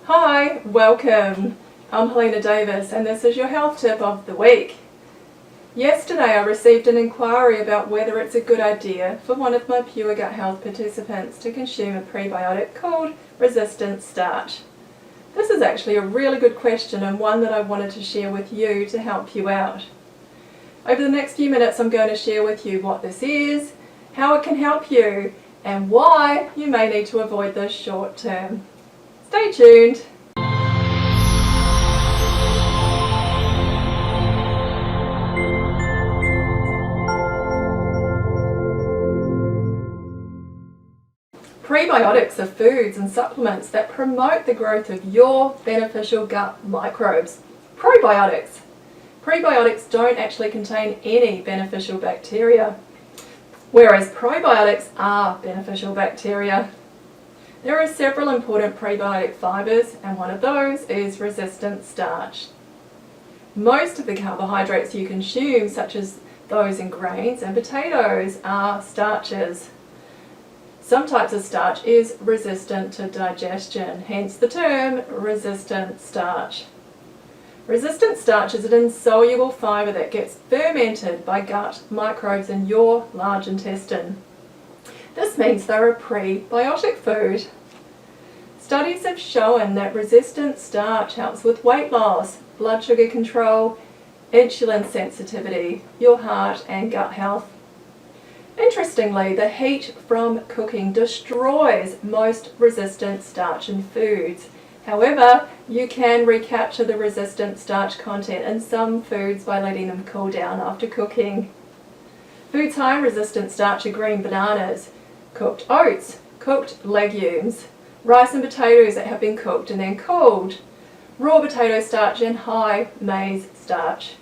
Hi, welcome. I'm Helena Davis and this is your health tip of the week. Yesterday I received an inquiry about whether it's a good idea for one of my Pure Gut Health participants to consume a prebiotic called Resistant Starch. This is actually a really good question and one that I wanted to share with you to help you out. Over the next few minutes I'm going to share with you what this is, how it can help you, and why you may need to avoid this short term. Stay tuned! Prebiotics are foods and supplements that promote the growth of your beneficial gut microbes. Probiotics. Prebiotics don't actually contain any beneficial bacteria, whereas probiotics are beneficial bacteria. There are several important prebiotic fibres, and one of those is resistant starch. Most of the carbohydrates you consume, such as those in grains and potatoes, are starches. Some types of starch is resistant to digestion, hence the term resistant starch. Resistant starch is an insoluble fibre that gets fermented by gut microbes in your large intestine. This means they're a prebiotic food. Studies have shown that resistant starch helps with weight loss, blood sugar control, insulin sensitivity, your heart and gut health. Interestingly, the heat from cooking destroys most resistant starch in foods. However, you can recapture the resistant starch content in some foods by letting them cool down after cooking. Foods high in resistant starch are green bananas, cooked oats, cooked legumes, rice and potatoes that have been cooked and then cooled, raw potato starch and high maize starch.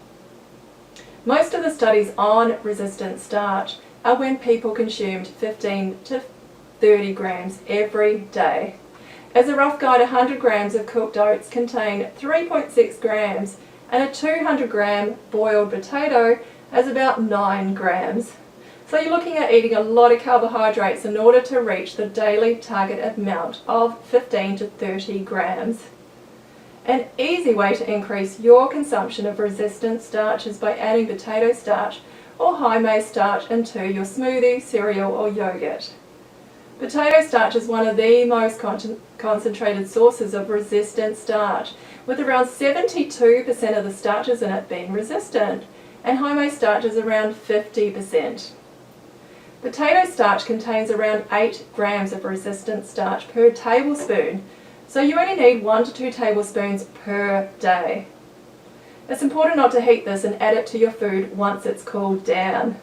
Most of the studies on resistant starch are when people consumed 15 to 30 grams every day. As a rough guide, 100 grams of cooked oats contain 3.6 grams and a 200 gram boiled potato has about 9 grams. So you're looking at eating a lot of carbohydrates in order to reach the daily target amount of 15 to 30 grams. An easy way to increase your consumption of resistant starch is by adding potato starch or high maize starch into your smoothie, cereal or yogurt. Potato starch is one of the most concentrated sources of resistant starch, with around 72% of the starches in it being resistant, and high maize starch is around 50%. Potato starch contains around 8 grams of resistant starch per tablespoon, so you only need 1 to 2 tablespoons per day. It's important not to heat this and add it to your food once it's cooled down.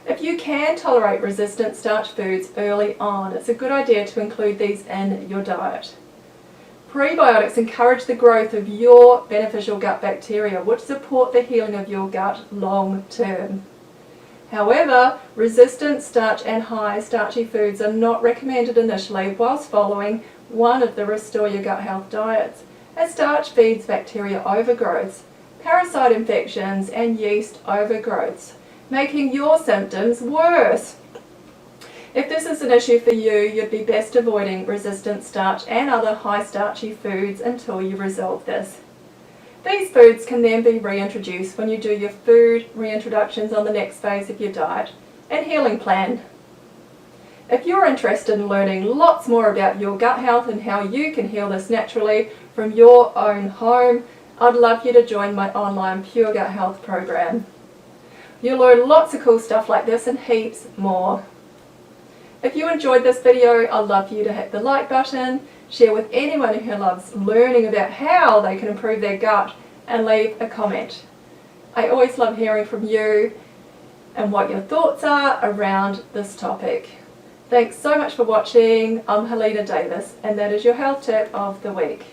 If you can tolerate resistant starch foods early on, it's a good idea to include these in your diet. Prebiotics encourage the growth of your beneficial gut bacteria, which support the healing of your gut long term. However, resistant starch and high starchy foods are not recommended initially whilst following one of the Restore Your Gut Health diets, as starch feeds bacteria overgrowths, parasite infections and yeast overgrowths, making your symptoms worse. If this is an issue for you, you'd be best avoiding resistant starch and other high starchy foods until you resolve this. These foods can then be reintroduced when you do your food reintroductions on the next phase of your diet and healing plan. If you're interested in learning lots more about your gut health and how you can heal this naturally from your own home, I'd love you to join my online Pure Gut Health program. You'll learn lots of cool stuff like this and heaps more. If you enjoyed this video, I'd love for you to hit the like button, share with anyone who loves learning about how they can improve their gut, and leave a comment. I always love hearing from you and what your thoughts are around this topic. Thanks so much for watching. I'm Helena Davis and that is your health tip of the week.